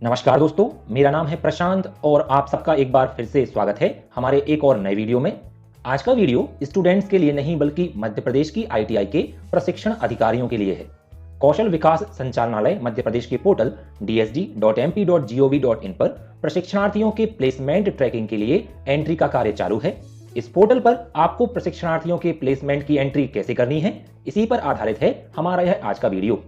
नमस्कार दोस्तों, मेरा नाम है प्रशांत और आप सबका एक बार फिर से स्वागत है हमारे एक और नए वीडियो में। आज का वीडियो स्टूडेंट्स के लिए नहीं बल्कि मध्य प्रदेश की आईटीआई के प्रशिक्षण अधिकारियों के लिए है। कौशल विकास संचालनालय मध्य प्रदेश के पोर्टल dsd.mp.gov.in पर प्रशिक्षणार्थियों के प्लेसमेंट ट्रैकिंग के लिए एंट्री का कार्य चालू है। इस पोर्टल पर आपको प्रशिक्षणार्थियों के प्लेसमेंट की एंट्री कैसे करनी है, इसी पर आधारित है हमारा यह आज का वीडियो।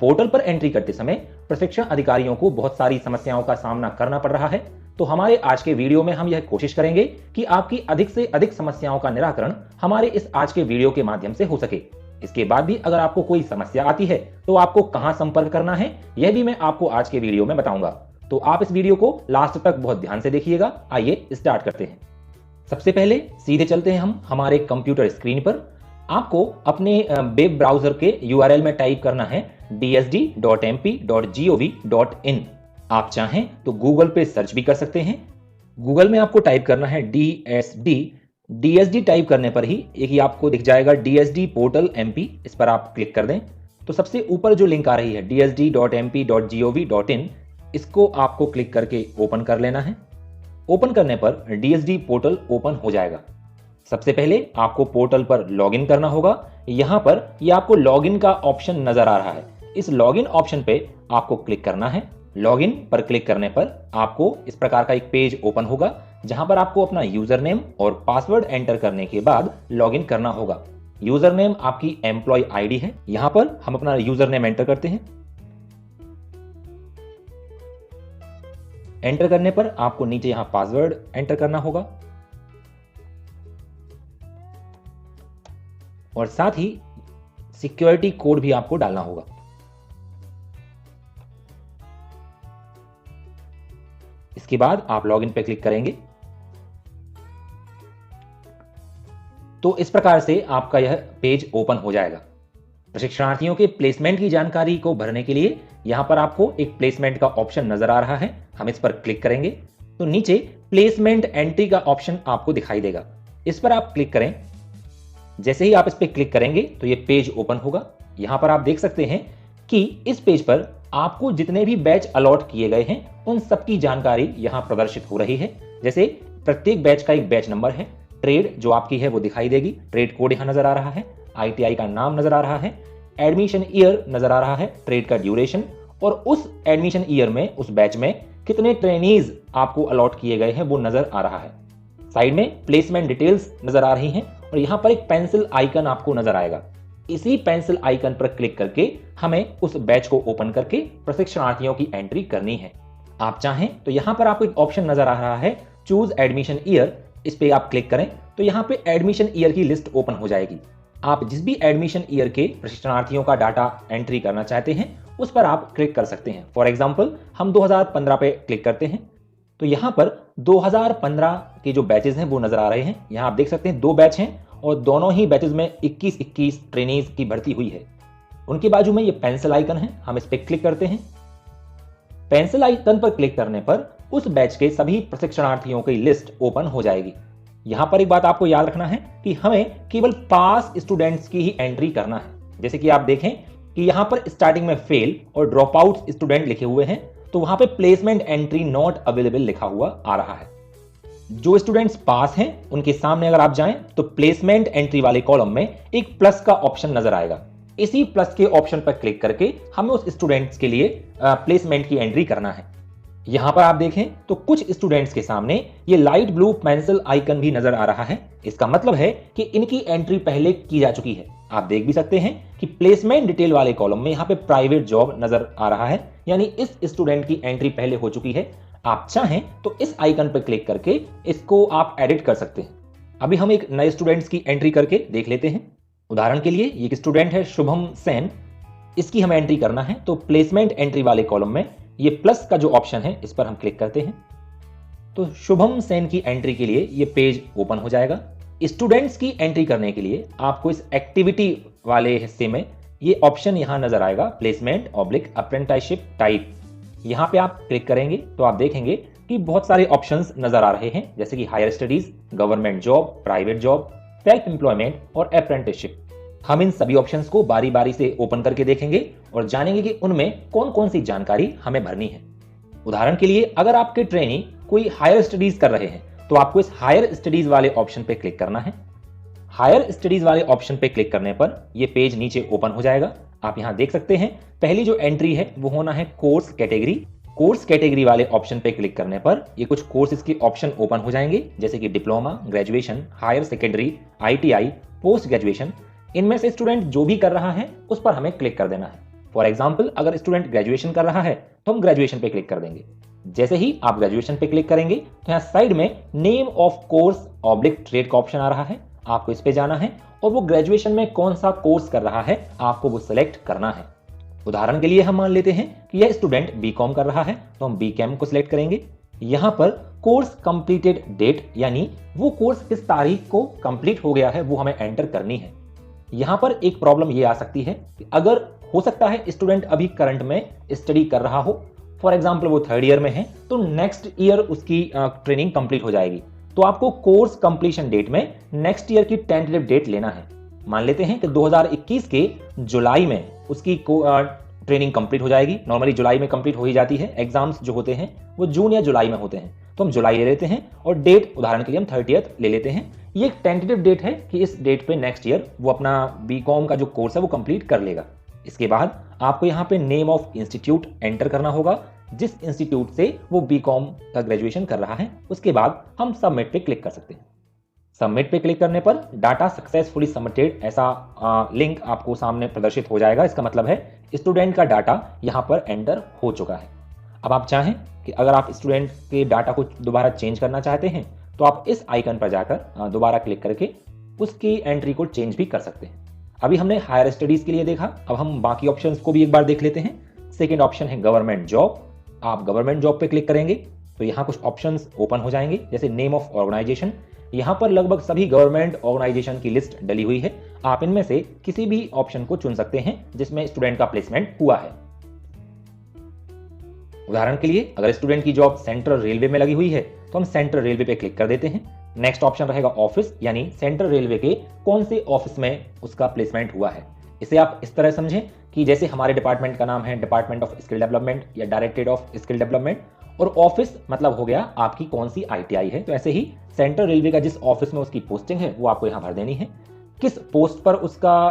पोर्टल पर एंट्री करते समय प्रशिक्षण अधिकारियों को बहुत सारी समस्याओं का सामना करना पड़ रहा है, तो हमारे आज के वीडियो में हम यह कोशिश करेंगे कि आपकी अधिक से अधिक समस्याओं का निराकरण हमारे इस आज के वीडियो के माध्यम से हो सके। इसके बाद भी अगर आपको कोई समस्या आती है तो आपको कहां संपर्क करना है, यह भी मैं आपको आज के वीडियो में बताऊंगा। तो आप इस वीडियो को लास्ट तक बहुत ध्यान से देखिएगा। आइए स्टार्ट करते हैं। सबसे पहले सीधे चलते हैं हम हमारे कंप्यूटर स्क्रीन पर। आपको अपने वेब ब्राउजर के URL में टाइप करना है dsd.mp.gov.in। आप चाहें तो गूगल पे सर्च भी कर सकते हैं। गूगल में आपको टाइप करना है DSD टाइप करने पर ही एक आपको दिख जाएगा DSD पोर्टल MP। इस पर आप क्लिक कर दें तो सबसे ऊपर जो लिंक आ रही है dsd.mp.gov.in, इसको आपको क्लिक करके ओपन कर लेना है। ओपन करने पर DSD पोर्टल ओपन हो जाएगा। सबसे पहले आपको पोर्टल पर लॉगिन करना होगा। यहां पर ये आपको लॉगिन का ऑप्शन नजर आ रहा है। इस लॉगिन ऑप्शन पे आपको क्लिक करना है। लॉगिन पर क्लिक करने पर आपको इस प्रकार का एक पेज ओपन होगा, जहां पर आपको अपना यूजर नेम और पासवर्ड एंटर करने के बाद लॉगिन करना होगा। यूजर नेम आपकी एम्प्लॉय आईडी है। यहां पर हम अपना यूजर नेम एंटर करते हैं। एंटर करने पर आपको नीचे यहां पासवर्ड एंटर करना होगा और साथ ही सिक्योरिटी कोड भी आपको डालना होगा। इसके बाद आप लॉगिन पे क्लिक करेंगे तो इस प्रकार से आपका यह पेज ओपन हो जाएगा। प्रशिक्षणार्थियों के प्लेसमेंट की जानकारी को भरने के लिए यहां पर आपको एक प्लेसमेंट का ऑप्शन नजर आ रहा है। हम इस पर क्लिक करेंगे तो नीचे प्लेसमेंट एंट्री का ऑप्शन आपको दिखाई देगा। इस पर आप क्लिक करें। जैसे ही आप इस पर क्लिक करेंगे तो यह पेज ओपन होगा। यहां पर आप देख सकते हैं कि इस पेज पर आपको जितने भी बैच अलॉट किए गए हैं उन सबकी जानकारी यहां प्रदर्शित हो रही है। जैसे प्रत्येक बैच का एक बैच नंबर है, ट्रेड जो आपकी है वो दिखाई देगी, ट्रेड कोड यहां नजर आ रहा है, आईटीआई का नाम नजर आ रहा है, एडमिशन ईयर नजर आ रहा है, ट्रेड का ड्यूरेशन और उस एडमिशन ईयर में उस बैच में कितने ट्रेनीज आपको अलॉट किए गए हैं वो नजर आ रहा है। साइड में प्लेसमेंट डिटेल्स नजर आ रही हैं और यहां पर एक पेंसिल आइकन आपको नजर आएगा। इसी पेंसिल आइकन पर क्लिक करके हमें उस बैच को ओपन करके प्रशिक्षणार्थियों की एंट्री करनी है। आप चाहें तो यहां पर आपको एक ऑप्शन नजर आ रहा है चूज एडमिशन ईयर। इस पे आप क्लिक करें तो यहां पे एडमिशन ईयर की लिस्ट ओपन हो जाएगी। आप जिस भी एडमिशन ईयर के प्रशिक्षणार्थियों का डाटा एंट्री करना चाहते हैं उस पर आप क्लिक कर सकते हैं। फॉर एग्जाम्पल हम 2015 पे क्लिक करते हैं तो यहां पर 2015 के जो बैचेज हैं वो नजर आ रहे हैं। यहां आप देख सकते हैं 2 बैच हैं और दोनों ही बैचेज में 21-21 ट्रेनीज की भर्ती हुई है। उनके बाजू में ये पेंसिल आइकन है, हम इस पर क्लिक करते हैं। पेंसिल आइकन पर क्लिक करने पर उस बैच के सभी प्रशिक्षणार्थियों की लिस्ट ओपन हो जाएगी। यहां पर एक बात आपको याद रखना है कि हमें केवल पास स्टूडेंट्स की ही एंट्री करना है। जैसे कि आप देखें कि यहां पर स्टार्टिंग में फेल और ड्रॉप आउट स्टूडेंट लिखे हुए हैं, तो वहां पे प्लेसमेंट एंट्री नॉट अवेलेबल लिखा हुआ आ रहा है। जो स्टूडेंट्स पास हैं उनके सामने अगर आप जाएं तो प्लेसमेंट एंट्री वाले कॉलम में एक प्लस का ऑप्शन नजर आएगा। इसी प्लस के ऑप्शन पर क्लिक करके हमें उस स्टूडेंट्स के लिए प्लेसमेंट की एंट्री करना है। यहां पर आप देखें तो कुछ स्टूडेंट्स के सामने ये लाइट ब्लू पेंसिल आइकन भी नजर आ रहा है। इसका मतलब है कि इनकी एंट्री पहले की जा चुकी है। आप देख भी सकते हैं कि प्लेसमेंट डिटेल वाले कॉलम में यहां पे प्राइवेट जॉब नजर आ रहा है, यानी इस स्टूडेंट की एंट्री पहले हो चुकी है। आप चाहें तो इस आइकन पर क्लिक करके इसको आप एडिट कर सकते हैं। अभी हम एक नए स्टूडेंट्स की एंट्री करके देख लेते हैं। उदाहरण के लिए ये एक स्टूडेंट है शुभम सेन, इसकी हमें एंट्री करना है। तो प्लेसमेंट एंट्री वाले कॉलम में ये प्लस का जो ऑप्शन है इस पर हम क्लिक करते हैं तो शुभम सेन की एंट्री के लिए ये पेज ओपन हो जाएगा। स्टूडेंट्स की एंट्री करने के लिए आपको इस एक्टिविटी वाले हिस्से में ये ऑप्शन यहां नजर आएगा, प्लेसमेंट/अप्रेंटिसशिप टाइप। यहां पे आप क्लिक करेंगे तो आप देखेंगे कि बहुत सारे ऑप्शंस नजर आ रहे हैं, जैसे कि higher studies, government job, private job, self employment और अप्रेंटिसशिप। हम इन सभी ऑप्शंस को बारी बारी से ओपन करके देखेंगे और जानेंगे कि उनमें कौन कौन सी जानकारी हमें भरनी है। उदाहरण के लिए अगर आपके ट्रेनी कोई हायर स्टडीज कर रहे हैं तो आपको इस हायर स्टडीज वाले ऑप्शन पे क्लिक करना है। हायर स्टडीज वाले ऑप्शन पे क्लिक करने पर यह पेज नीचे ओपन हो जाएगा। आप यहां देख सकते हैं पहली जो एंट्री है वो होना है कोर्स कैटेगरी। कोर्स कैटेगरी वाले ऑप्शन पे क्लिक करने पर ये कुछ कोर्सेज के ऑप्शन ओपन हो जाएंगे, जैसे कि diploma, graduation, higher secondary, ITI, post graduation. इनमें से स्टूडेंट जो भी कर रहा है उस पर हमें क्लिक कर देना है। फॉर एग्जाम्पल अगर स्टूडेंट ग्रेजुएशन कर रहा है तो हम ग्रेजुएशन पे क्लिक कर देंगे। जैसे ही आप ग्रेजुएशन पे क्लिक करेंगे तो यहाँ साइड में name of course oblique trade का ऑप्शन आ रहा है, आपको इस पे जाना है और वो ग्रेजुएशन में कौन सा कोर्स कर रहा है आपको वो सिलेक्ट करना है। उदाहरण के लिए हम मान लेते हैं कि यह स्टूडेंट बीकॉम कर रहा है तो हम बीकॉम को सिलेक्ट करेंगे। यहां पर कोर्स कंप्लीटेड डेट यानी वो कोर्स किस तारीख को कंप्लीट हो गया है वो हमें एंटर करनी है। यहां पर एक प्रॉब्लम ये आ सकती है कि अगर हो सकता है स्टूडेंट अभी करंट में स्टडी कर रहा हो, फॉर एग्जाम्पल वो 3rd ईयर में है तो नेक्स्ट ईयर उसकी ट्रेनिंग कंप्लीट हो जाएगी, तो आपको कोर्स कंप्लीशन डेट में नेक्स्ट ईयर की टेंटेटिव डेट लेना है। मान लेते हैं कि 2021 के जुलाई में उसकी ट्रेनिंग कंप्लीट हो जाएगी। नॉर्मली जुलाई में कंप्लीट हो ही जाती है, एग्जाम्स जो होते हैं वो जून या जुलाई में होते हैं, तो हम जुलाई ले लेते हैं और डेट उदाहरण के लिए हम 30th ले लेते हैं। ये एक टेंटेटिव डेट है कि इस डेट पे नेक्स्ट ईयर वो अपना बीकॉम का जो कोर्स है वो कंप्लीट कर लेगा। इसके बाद आपको यहाँ पे नेम ऑफ इंस्टीट्यूट एंटर करना होगा जिस इंस्टीट्यूट से वो बीकॉम का ग्रेजुएशन कर रहा है। उसके बाद हम सबमिट पे क्लिक कर सकते हैं। सबमिट पे क्लिक करने पर डाटा सक्सेसफुली सबमिटेड ऐसा लिंक आपको सामने प्रदर्शित हो जाएगा। इसका मतलब है स्टूडेंट का डाटा यहाँ पर एंटर हो चुका है। अब आप चाहें कि अगर आप स्टूडेंट के डाटा को दोबारा चेंज करना चाहते हैं तो आप इस आइकन पर जाकर दोबारा क्लिक करके उसकी एंट्री को चेंज भी कर सकते हैं। अभी हमने हायर स्टडीज के लिए देखा, अब हम बाकी ऑप्शंस को भी एक बार देख लेते हैं। सेकेंड ऑप्शन है गवर्नमेंट जॉब। आप गवर्नमेंट जॉब पे क्लिक करेंगे तो यहाँ कुछ ऑप्शंस ओपन हो जाएंगे, जैसे नेम ऑफ ऑर्गेनाइजेशन। यहाँ पर लगभग सभी गवर्नमेंट ऑर्गेनाइजेशन की लिस्ट डली हुई है। आप इनमें से किसी भी ऑप्शन को चुन सकते हैं जिसमें स्टूडेंट का प्लेसमेंट हुआ है। उदाहरण के लिए अगर स्टूडेंट की जॉब सेंट्रल रेलवे में लगी हुई है तो हम सेंट्रल रेलवे पे क्लिक कर देते हैं। नेक्स्ट ऑप्शन रहेगा ऑफिस, यानी सेंट्रल रेलवे के कौन से ऑफिस में उसका प्लेसमेंट हुआ है। इसे आप इस तरह समझें कि जैसे हमारे डिपार्टमेंट का नाम है डिपार्टमेंट ऑफ स्किल डेवलपमेंट या डायरेक्टरेट ऑफ स्किल डेवलपमेंट, और ऑफिस मतलब हो गया आपकी कौन सी ITI है। तो ऐसे ही सेंट्रल रेलवे का जिस ऑफिस में उसकी पोस्टिंग है वो आपको यहाँ भर देनी है। किस पोस्ट पर उसका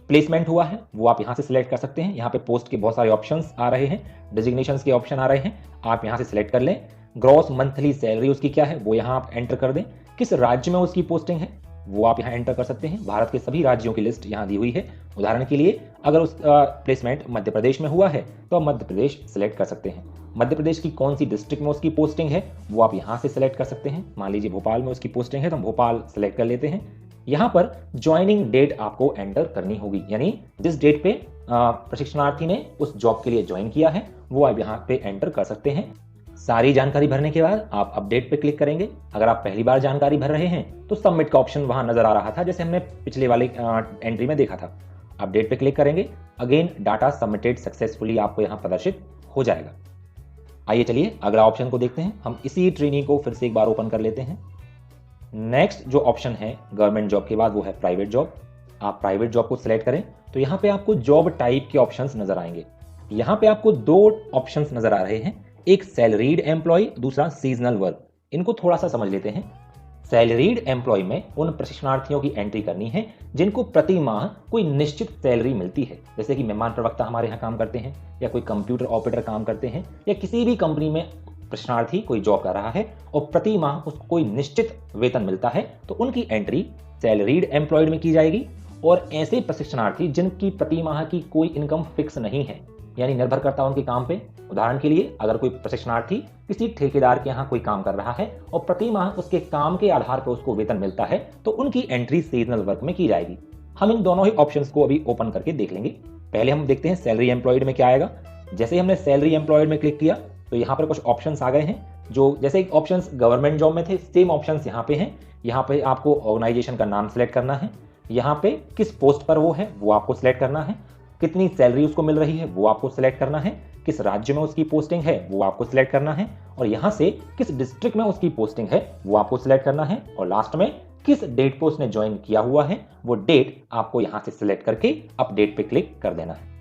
प्लेसमेंट हुआ है वो आप यहाँ से सिलेक्ट कर सकते हैं। यहाँ पे पोस्ट के बहुत सारे ऑप्शंस आ रहे हैं, डेजिग्नेशंस के ऑप्शन आ रहे हैं, आप यहाँ से सिलेक्ट कर लें। ग्रॉस मंथली सैलरी उसकी क्या है वो यहाँ आप एंटर कर दें। किस राज्य में उसकी पोस्टिंग है वो आप यहाँ एंटर कर सकते हैं। भारत के सभी राज्यों की लिस्ट यहाँ दी हुई है। उदाहरण के लिए अगर उसका प्लेसमेंट मध्य प्रदेश में हुआ है तो आप मध्य प्रदेश सिलेक्ट कर सकते हैं। मध्य प्रदेश की कौन सी डिस्ट्रिक्ट में उसकी पोस्टिंग है वो आप यहाँ से सिलेक्ट कर सकते हैं। मान लीजिए भोपाल में उसकी पोस्टिंग है तो हम भोपाल सिलेक्ट कर लेते हैं। यहाँ पर ज्वाइनिंग डेट आपको एंटर करनी होगी, यानी जिस डेट पे प्रशिक्षणार्थी ने उस जॉब के लिए ज्वाइन किया है वो आप यहाँ पे एंटर कर सकते हैं। सारी जानकारी भरने के बाद आप अपडेट पे क्लिक करेंगे। अगर आप पहली बार जानकारी भर रहे हैं तो सबमिट का ऑप्शन वहां नजर आ रहा था, जैसे हमने पिछले वाले एंट्री में देखा था। अपडेट पे क्लिक करेंगे, अगेन डाटा सबमिटेड सक्सेसफुली आपको यहाँ प्रदर्शित हो जाएगा। आइए चलिए अगला ऑप्शन को देखते हैं। हम इसी ट्रेनिंग को फिर से एक बार ओपन कर लेते हैं। नेक्स्ट जो ऑप्शन है गवर्नमेंट जॉब के बाद वो है प्राइवेट जॉब। आप प्राइवेट जॉब को सिलेक्ट करें तो यहाँ पे आपको जॉब टाइप के ऑप्शंस नजर आएंगे। यहाँ पे आपको दो ऑप्शंस नजर आ रहे हैं, एक सैलरीड एम्प्लॉय, दूसरा सीजनल वर्क। इनको थोड़ा सा समझ लेते हैं। सैलरीड एम्प्लॉय में उन प्रशिक्षणार्थियों की एंट्री करनी है जिनको प्रति माह कोई निश्चित सैलरी मिलती है, जैसे कि मेहमान प्रवक्ता हमारे यहाँ काम करते हैं या कोई कंप्यूटर ऑपरेटर काम करते हैं या किसी भी कंपनी में प्रशिक्षणार्थी कोई जॉब कर रहा है और प्रति माह उसको कोई निश्चित वेतन मिलता है तो उनकी एंट्री सैलरीड एम्प्लॉयड में की जाएगी। और ऐसे प्रशिक्षणार्थी जिनकी प्रति माह की कोई इनकम फिक्स नहीं है, यानी निर्भर करता है उनके काम पे। उदाहरण के लिए अगर कोई प्रशिक्षणार्थी किसी ठेकेदार के यहाँ कोई काम कर रहा है और प्रति माह उसके काम के आधार पर उसको वेतन मिलता है तो उनकी एंट्री सीजनल वर्क में की जाएगी। हम इन दोनों ही ऑप्शंस को अभी ओपन करके देख लेंगे। पहले हम देखते हैं सैलरी एम्प्लॉयड में क्या आएगा। जैसे ही हमने सैलरी एम्प्लॉयड में क्लिक किया तो यहाँ पर कुछ ऑप्शंस आ गए हैं, जो जैसे एक ऑप्शंस गवर्नमेंट जॉब में थे सेम ऑप्शंस यहाँ पे हैं। यहाँ पे आपको ऑर्गेनाइजेशन का नाम सिलेक्ट करना है, यहाँ पे किस पोस्ट पर वो है वो आपको सिलेक्ट करना है, कितनी सैलरी उसको मिल रही है वो आपको सिलेक्ट करना है, किस राज्य में उसकी पोस्टिंग है वो आपको सिलेक्ट करना है, और यहाँ से किस डिस्ट्रिक्ट में उसकी पोस्टिंग है वो आपको सिलेक्ट करना है, और लास्ट में किस डेट पर उसने ज्वाइन किया हुआ है वो डेट आपको यहाँ से सिलेक्ट करके अपडेट पे क्लिक कर देना है।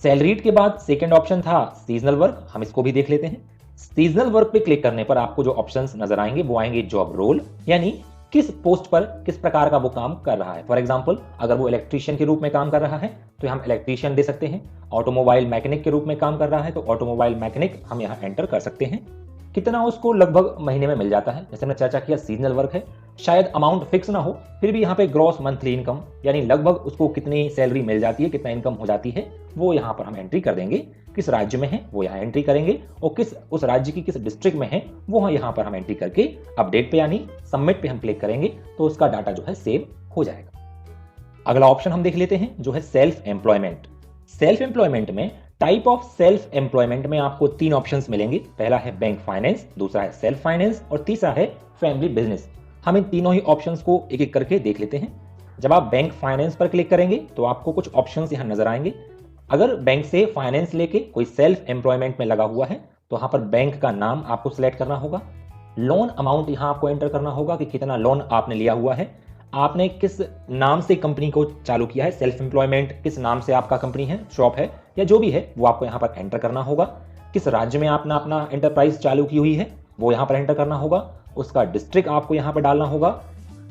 सैलरीड के बाद सेकंड ऑप्शन था सीजनल वर्क। हम इसको भी देख लेते हैं। सीजनल वर्क पे क्लिक करने पर आपको जो ऑप्शंस नजर आएंगे वो आएंगे जॉब रोल, यानी किस पोस्ट पर किस प्रकार का वो काम कर रहा है। फॉर एग्जांपल, अगर वो इलेक्ट्रीशियन के रूप में काम कर रहा है तो हम इलेक्ट्रीशियन दे सकते हैं। ऑटोमोबाइल मैकेनिक के रूप में काम कर रहा है तो ऑटोमोबाइल मैकेनिक हम यहाँ एंटर कर सकते हैं। कितना उसको लगभग महीने में मिल जाता है, जैसे हमने चर्चा किया सीजनल वर्क है, शायद अमाउंट फिक्स ना हो, फिर भी यहाँ पे ग्रॉस मंथली इनकम यानी लगभग उसको कितनी सैलरी मिल जाती है, कितना इनकम हो जाती है, वो यहाँ पर हम एंट्री कर देंगे। किस राज्य में है वो यहाँ एंट्री करेंगे और किस उस राज्य की किस डिस्ट्रिक्ट में है वो यहाँ पर हम एंट्री करके अपडेट पे यानी सबमिट पे हम क्लिक करेंगे तो उसका डाटा जो है सेव हो जाएगा। अगला ऑप्शन हम देख लेते हैं जो है सेल्फ एम्प्लॉयमेंट। सेल्फ एम्प्लॉयमेंट में टाइप ऑफ सेल्फ एम्प्लॉयमेंट में आपको 3 ऑप्शंस मिलेंगे। पहला है बैंक फाइनेंस, दूसरा है सेल्फ फाइनेंस और तीसरा है फैमिली बिजनेस। हम इन तीनों ही ऑप्शंस को एक एक करके देख लेते हैं। जब आप बैंक फाइनेंस पर क्लिक करेंगे तो आपको कुछ ऑप्शंस यहां नजर आएंगे। अगर बैंक से फाइनेंस लेके कोई सेल्फ एम्प्लॉयमेंट में लगा हुआ है तो यहां पर बैंक का नाम आपको सिलेक्ट करना होगा। लोन अमाउंट यहां आपको एंटर करना होगा कि कितना लोन आपने लिया हुआ है, आपने किस नाम से कंपनी को चालू किया है, सेल्फ एम्प्लॉयमेंट किस नाम से आपका कंपनी है, शॉप है या जो भी है वो आपको यहाँ पर एंटर करना होगा। किस राज्य में आपने अपना एंटरप्राइज चालू की हुई है वो यहाँ पर एंटर करना होगा। उसका डिस्ट्रिक्ट आपको यहाँ पर डालना होगा।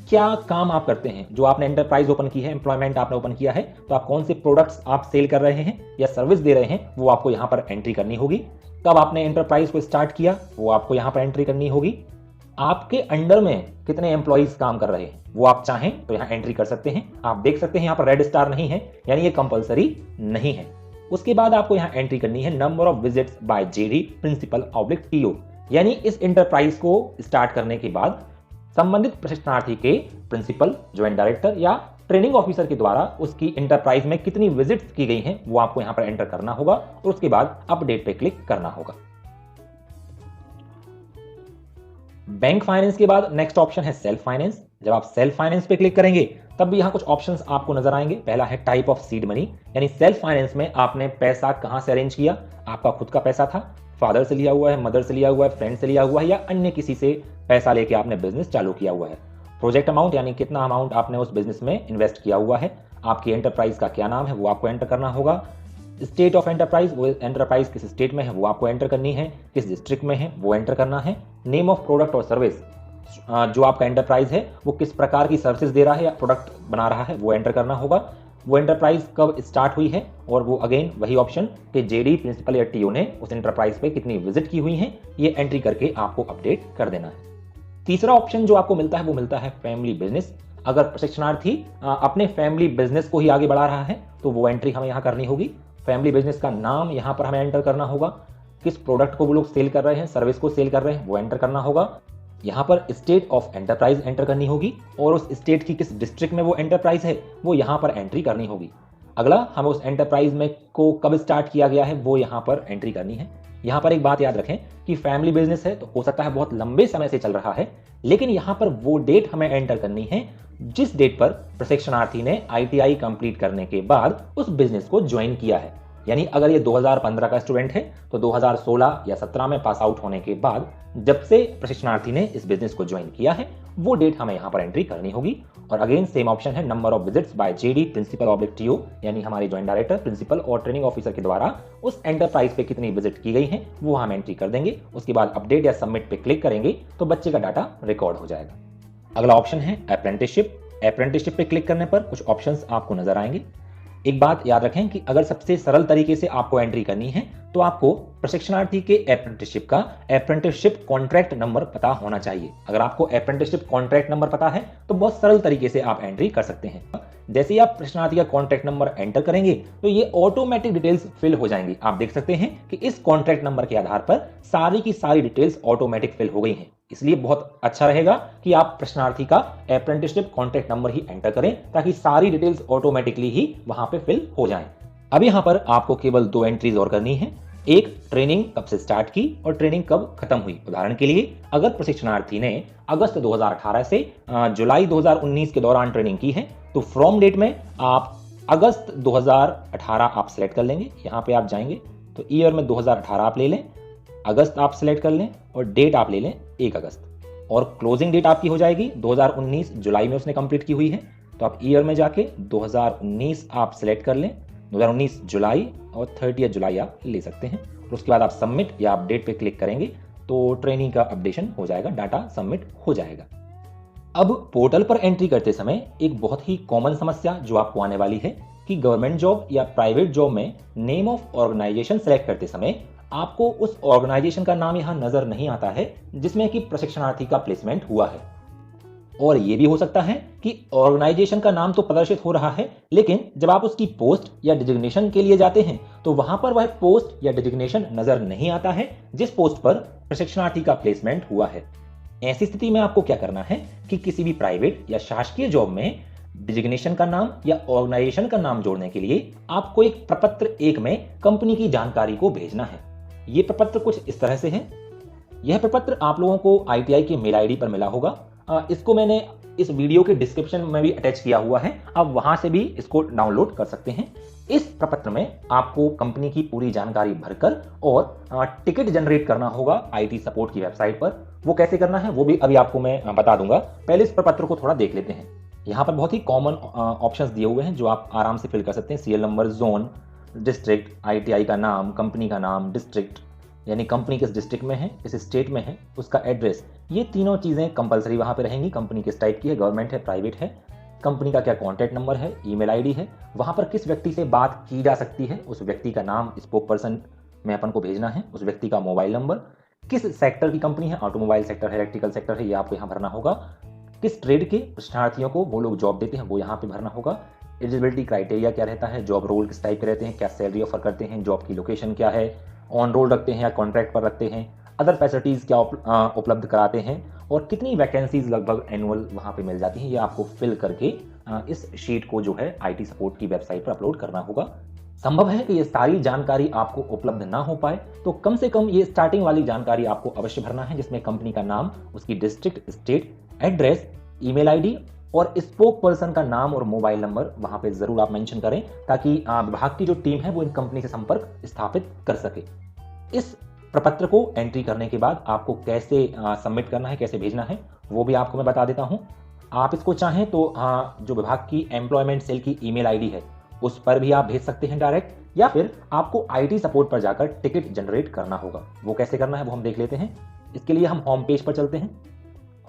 क्या काम आप करते हैं, जो आपने एंटरप्राइज ओपन की है, एम्प्लॉयमेंट आपने ओपन किया है तो आप कौन से प्रोडक्ट्स आप सेल कर रहे हैं या सर्विस दे रहे हैं वो आपको यहाँ पर एंट्री करनी होगी। कब आपने एंटरप्राइज को स्टार्ट किया वो आपको यहाँ पर एंट्री करनी होगी। आपके अंडर में कितने एम्प्लॉइज काम कर रहे हैं वो आप चाहें तो यहाँ एंट्री कर सकते हैं। आप देख सकते हैं यहाँ पर रेड स्टार नहीं है यानी ये कंपलसरी नहीं है। उसके बाद आपको यहाँ एंट्री करनी है number of visits by JD principal oblique TO, यानी इस एंटरप्राइज को स्टार्ट करने के बाद संबंधित प्रशिक्षणार्थी के प्रिंसिपल, ज्वाइंट डायरेक्टर या ट्रेनिंग ऑफिसर के द्वारा उसकी एंटरप्राइज में कितनी विजिट्स की गई हैं वो आपको यहाँ पर एंटर करना होगा और उसके बाद अपडेट पे क्लिक करना होगा। बैंक फाइनेंस के बाद नेक्स्ट ऑप्शन है सेल्फ फाइनेंस। जब आप सेल्फ फाइनेंस पे क्लिक करेंगे तब भी यहाँ कुछ ऑप्शंस आपको नजर आएंगे। पहला है टाइप ऑफ सीड मनी, यानी सेल्फ फाइनेंस में आपने पैसा कहां से अरेंज किया, आपका खुद का पैसा था, फादर से लिया हुआ है, मदर से लिया हुआ है, फ्रेंड से लिया हुआ है या अन्य किसी से पैसा लेके आपने बिजनेस चालू किया हुआ है। प्रोजेक्ट अमाउंट यानी कितना अमाउंट आपने उस बिजनेस में इन्वेस्ट किया हुआ है, आपकी एंटरप्राइज का क्या नाम है वो आपको एंटर करना होगा। स्टेट ऑफ एंटरप्राइज, वो एंटरप्राइज किस स्टेट में है वो आपको एंटर करनी है, किस डिस्ट्रिक्ट में है वो एंटर करना है। नेम ऑफ प्रोडक्ट और सर्विस, जो आपका एंटरप्राइज है वो किस प्रकार की सर्विस दे रहा है या प्रोडक्ट बना रहा है वो एंटर करना होगा। वो एंटरप्राइज कब स्टार्ट हुई है और वो अगेन वही ऑप्शन कि जेडी प्रिंसिपल या टीओ ने उस एंटरप्राइज पे कितनी विजिट की हुई है ये एंट्री करके आपको अपडेट कर देना है। तीसरा ऑप्शन जो आपको मिलता है वो मिलता है फैमिली बिजनेस। अगर प्रशिक्षणार्थी अपने फैमिली बिजनेस को ही आगे बढ़ा रहा है तो वो एंट्री हमें यहाँ करनी होगी। फैमिली बिजनेस का नाम यहाँ पर हमें एंटर करना होगा, किस प्रोडक्ट को वो लोग सेल कर रहे हैं, सर्विस को सेल कर रहे हैं वो एंटर करना होगा। यहाँ पर स्टेट ऑफ एंटरप्राइज एंटर करनी होगी और उस स्टेट की किस डिस्ट्रिक्ट में वो एंटरप्राइज है वो यहाँ पर एंट्री करनी होगी। अगला हमें उस एंटरप्राइज में को कब स्टार्ट किया गया है वो यहाँ पर एंट्री करनी है। यहाँ पर एक बात याद रखें कि फैमिली बिजनेस है तो हो सकता है बहुत लंबे समय से चल रहा है, लेकिन यहाँ पर वो डेट हमें एंटर करनी है जिस डेट पर प्रशिक्षणार्थी ने ITI कंप्लीट करने के बाद उस बिजनेस को ज्वाइन किया है। यानी अगर ये 2015 का स्टूडेंट है तो 2016 या 17 में पास आउट होने के बाद जब से प्रशिक्षणार्थी ने इस बिजनेस को ज्वाइन किया है वो डेट हमें यहाँ पर एंट्री करनी होगी। और अगेन सेम ऑप्शन है number of visits by JD principal oblique TO, यानी हमारे ज्वाइंट डायरेक्टर, प्रिंसिपल और ट्रेनिंग ऑफिसर के द्वारा उस एंटरप्राइज पे कितनी विजिट की गई है वो हम एंट्री कर देंगे। उसके बाद अपडेट या सबमिट पे क्लिक करेंगे तो बच्चे का डाटा रिकॉर्ड हो जाएगा। अगला ऑप्शन है अप्रेंटिसशिप। अप्रेंटिसशिप पे क्लिक करने पर कुछ ऑप्शंस आपको नजर आएंगे। एक बात याद रखें कि अगर सबसे सरल तरीके से आपको एंट्री करनी है तो आपको प्रशिक्षणार्थी के अप्रेंटिसशिप कॉन्ट्रैक्ट नंबर पता होना चाहिए। अगर आपको अप्रेंटिसशिप कॉन्ट्रैक्ट नंबर पता है तो बहुत सरल तरीके से आप एंट्री कर सकते हैं। जैसे ही आप प्रशिक्षणार्थी का कॉन्ट्रैक्ट नंबर एंटर करेंगे तो ये ऑटोमेटिक डिटेल्स फिल हो जाएंगी। आप देख सकते हैं कि इस कॉन्ट्रैक्ट नंबर के आधार पर सारी की सारी डिटेल्स ऑटोमेटिक फिल हो गई हैं। इसलिए बहुत अच्छा रहेगा कि आप प्रशिक्षणार्थी का अप्रेंटिसशिप कॉन्ट्रैक्ट नंबर ही एंटर करें ताकि सारी डिटेल्स ऑटोमेटिकली ही वहां पे फिल हो जाएं। अब यहाँ पर आपको केवल 2 एंट्रीज और करनी है। एक, ट्रेनिंग कब से स्टार्ट की और ट्रेनिंग कब खत्म हुई। उदाहरण के लिए अगर प्रशिक्षणार्थी ने अगस्त 2018 से जुलाई 2019 के दौरान ट्रेनिंग की है तो फ्रॉम डेट में आप अगस्त 2018 आप सिलेक्ट कर लेंगे। यहाँ पे आप जाएंगे तो ईयर में 2018 आप ले लें, अगस्त आप सिलेक्ट कर लें और डेट आप ले लें 1 अगस्त, और क्लोजिंग डेट आपकी हो जाएगी 2019 जुलाई में उसने कंप्लीट की हुई है तो आप ईयर में जाके 2019 आप सिलेक्ट कर लें, 2019 जुलाई और 30 जुलाई आप ले सकते हैं। और उसके बाद आप सबमिट या अपडेट पे क्लिक करेंगे तो ट्रेनिंग का अपडेशन हो जाएगा, डाटा सबमिट हो जाएगा। अब पोर्टल पर एंट्री करते समय एक बहुत ही कॉमन समस्या जो आपको आने वाली है कि गवर्नमेंट जॉब या प्राइवेट जॉब में नेम ऑफ ऑर्गेनाइजेशन सेलेक्ट करते समय आपको उस ऑर्गेनाइजेशन का नाम यहां नजर नहीं आता है जिसमें कि प्रशिक्षणार्थी का प्लेसमेंट हुआ है। और यह भी हो सकता है कि ऑर्गेनाइजेशन का नाम तो प्रदर्शित हो रहा है, लेकिन जब आप उसकी पोस्ट या डिजिग्नेशन के लिए जाते हैं तो वहां पर वह पोस्ट या डिजिग्नेशन नजर नहीं आता है जिस पोस्ट पर प्रशिक्षणार्थी का प्लेसमेंट हुआ है। ऐसी स्थिति में आपको क्या करना है कि किसी भी प्राइवेट या शासकीय जॉब में डिजिग्नेशन का नाम या ऑर्गेनाइजेशन का नाम जोड़ने के लिए आपको एक प्रपत्र 1 में कंपनी की जानकारी को भेजना है। यह प्रपत्र कुछ इस तरह से है। यह प्रपत्र आप लोगों को ITI के मेल आईडी पर मिला होगा। इसको मैंने इस वीडियो के डिस्क्रिप्शन में भी अटैच किया हुआ है, आप वहां से भी इसको डाउनलोड कर सकते हैं। इस प्रपत्र में आपको कंपनी की पूरी जानकारी भरकर और टिकट जनरेट करना होगा IT सपोर्ट की वेबसाइट पर। वो कैसे करना है वो भी अभी आपको मैं बता दूंगा। पहले इस प्रपत्र को थोड़ा देख लेते हैं। यहाँ पर बहुत ही कॉमन ऑप्शंस दिए हुए हैं जो आप आराम से फिल कर सकते हैं। Serial number, zone, district, ITI का नाम, कंपनी का नाम, डिस्ट्रिक्ट यानी कंपनी किस डिस्ट्रिक्ट में है, किस स्टेट में है, उसका एड्रेस, ये तीनों चीजें कंपलसरी वहां पे रहेंगी। कंपनी किस टाइप की है, गवर्नमेंट है, प्राइवेट है, कंपनी का क्या कॉन्टैक्ट नंबर है, ईमेल आईडी है, वहां पर किस व्यक्ति से बात की जा सकती है, उस व्यक्ति का नाम स्पोक पर्सन में अपन को भेजना है, उस व्यक्ति का मोबाइल नंबर, किस सेक्टर की कंपनी है, ऑटोमोबाइल सेक्टर है, इलेक्ट्रिकल सेक्टर है, ये आपको यहाँ भरना होगा। किस ट्रेड के प्रशिक्षणार्थियों को वो लोग जॉब देते हैं वो यहाँ पे भरना होगा। एलिजिबिलिटी क्राइटेरिया क्या रहता है, जॉब रोल किस टाइप के रहते हैं, क्या सैलरी ऑफर करते हैं, जॉब की लोकेशन क्या है, ऑन रोल रखते हैं या कॉन्ट्रैक्ट पर रखते हैं, अदर फैसिलिटीज क्या उपलब्ध कराते हैं और कितनी वैकेंसीज लगभग एनुअल वहां पे मिल जाती हैं, ये आपको फिल करके इस शीट को जो है IT सपोर्ट की वेबसाइट पर अपलोड करना होगा। संभव है कि ये सारी जानकारी आपको उपलब्ध ना हो पाए तो कम से कम ये स्टार्टिंग वाली जानकारी आपको अवश्य भरना है जिसमें कंपनी का नाम, उसकी district, state, address, email ID और स्पोक पर्सन का नाम और मोबाइल नंबर वहां पे जरूर आप मेंशन करें ताकि विभाग की जो टीम है वो इन कंपनी से संपर्क स्थापित कर सके। इस प्रपत्र को एंट्री करने के बाद आपको कैसे सबमिट करना है, कैसे भेजना है वो भी आपको मैं बता देता हूं। आप इसको चाहें तो जो विभाग की एम्प्लॉयमेंट सेल की ईमेल आईडी है उस पर भी आप भेज सकते हैं डायरेक्ट, या फिर आपको IT सपोर्ट पर जाकर टिकट जनरेट करना होगा। वो कैसे करना है वो हम देख लेते हैं। इसके लिए हम होम पेज पर चलते हैं।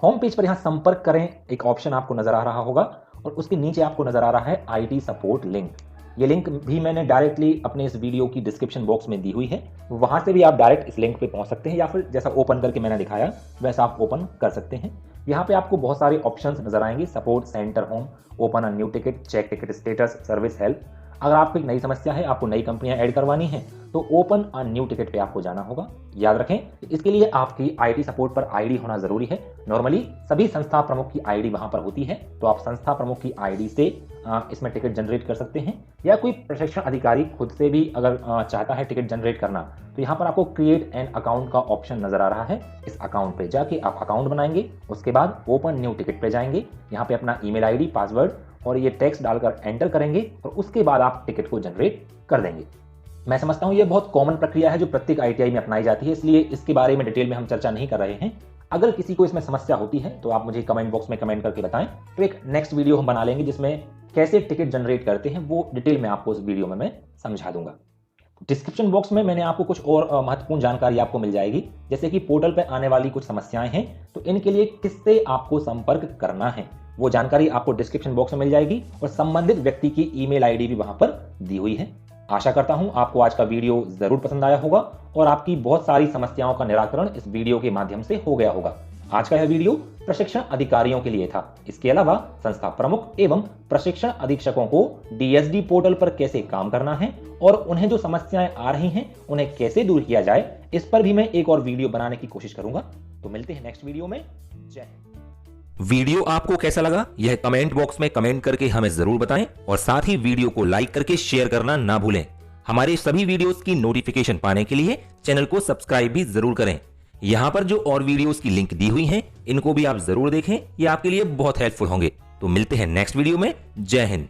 होम पेज पर यहां संपर्क करें एक ऑप्शन आपको नजर आ रहा होगा और उसके नीचे आपको नजर आ रहा है IT सपोर्ट लिंक। ये लिंक भी मैंने डायरेक्टली अपने इस वीडियो की डिस्क्रिप्शन बॉक्स में दी हुई है, वहां से भी आप डायरेक्ट इस लिंक पे पहुंच सकते हैं या फिर जैसा ओपन करके मैंने दिखाया वैसा आप ओपन कर सकते हैं। यहाँ पे आपको बहुत सारे ऑप्शंस नजर आएंगे, support centre home, open a new ticket, check ticket status, service help. अगर आपको एक नई समस्या है, आपको नई कंपनियां ऐड करवानी है तो ओपन अ न्यू टिकट पे आपको जाना होगा। याद रखें इसके लिए आपकी IT सपोर्ट पर ID होना जरूरी है। नॉर्मली सभी संस्था प्रमुख की ID वहां पर होती है, तो आप संस्था प्रमुख की ID से इसमें टिकट जनरेट कर सकते हैं, या कोई प्रशिक्षण अधिकारी खुद से भी अगर चाहता है टिकट जनरेट करना तो यहाँ पर आपको क्रिएट एन अकाउंट का ऑप्शन नजर आ रहा है। इस अकाउंट पे जाके आप अकाउंट बनाएंगे, उसके बाद ओपन न्यू टिकट पे जाएंगे, यहाँ पे अपना ईमेल आईडी, पासवर्ड और ये टेक्स्ट डालकर एंटर करेंगे और उसके बाद आप टिकट को जनरेट कर देंगे। मैं समझता हूं ये बहुत कॉमन प्रक्रिया है जो प्रत्येक ITI में अपनाई जाती है, इसलिए इसके बारे में डिटेल में हम चर्चा नहीं कर रहे हैं। अगर किसी को इसमें समस्या होती है तो आप मुझे कमेंट बॉक्स में कमेंट करके बताएं, तो एक नेक्स्ट वीडियो हम बना लेंगे जिसमें कैसे टिकट जनरेट करते हैं वो डिटेल में आपको उस वीडियो में मैं समझा दूंगा। डिस्क्रिप्शन बॉक्स में मैंने आपको कुछ और महत्वपूर्ण जानकारी आपको मिल जाएगी, जैसे कि पोर्टल पर आने वाली कुछ समस्याएं हैं तो इनके लिए किससे आपको संपर्क करना है वो जानकारी आपको डिस्क्रिप्शन बॉक्स में मिल जाएगी और संबंधित व्यक्ति की ईमेल आईडी भी वहां पर दी हुई है। आशा करता हूं आपको आज का वीडियो जरूर पसंद आया होगा और आपकी बहुत सारी समस्याओं का निराकरण इस वीडियो के माध्यम से हो गया होगा। आज का यह वीडियो प्रशिक्षण अधिकारियों के लिए था। इसके अलावा संस्था प्रमुख एवं प्रशिक्षण अधीक्षकों को DSD पोर्टल पर कैसे काम करना है और उन्हें जो समस्याएं आ रही हैं उन्हें कैसे दूर किया जाए, इस पर भी मैं एक और वीडियो बनाने की कोशिश करूंगा। तो मिलते हैं नेक्स्ट वीडियो में। जय हिंद। वीडियो आपको कैसा लगा यह कमेंट बॉक्स में कमेंट करके हमें जरूर बताएं और साथ ही वीडियो को लाइक करके शेयर करना ना भूलें। हमारे सभी वीडियोस की नोटिफिकेशन पाने के लिए चैनल को सब्सक्राइब भी जरूर करें। यहां पर जो और वीडियोस की लिंक दी हुई हैं इनको भी आप जरूर देखें, ये आपके लिए बहुत हेल्पफुल होंगे। तो मिलते हैं नेक्स्ट वीडियो में। जय हिंद।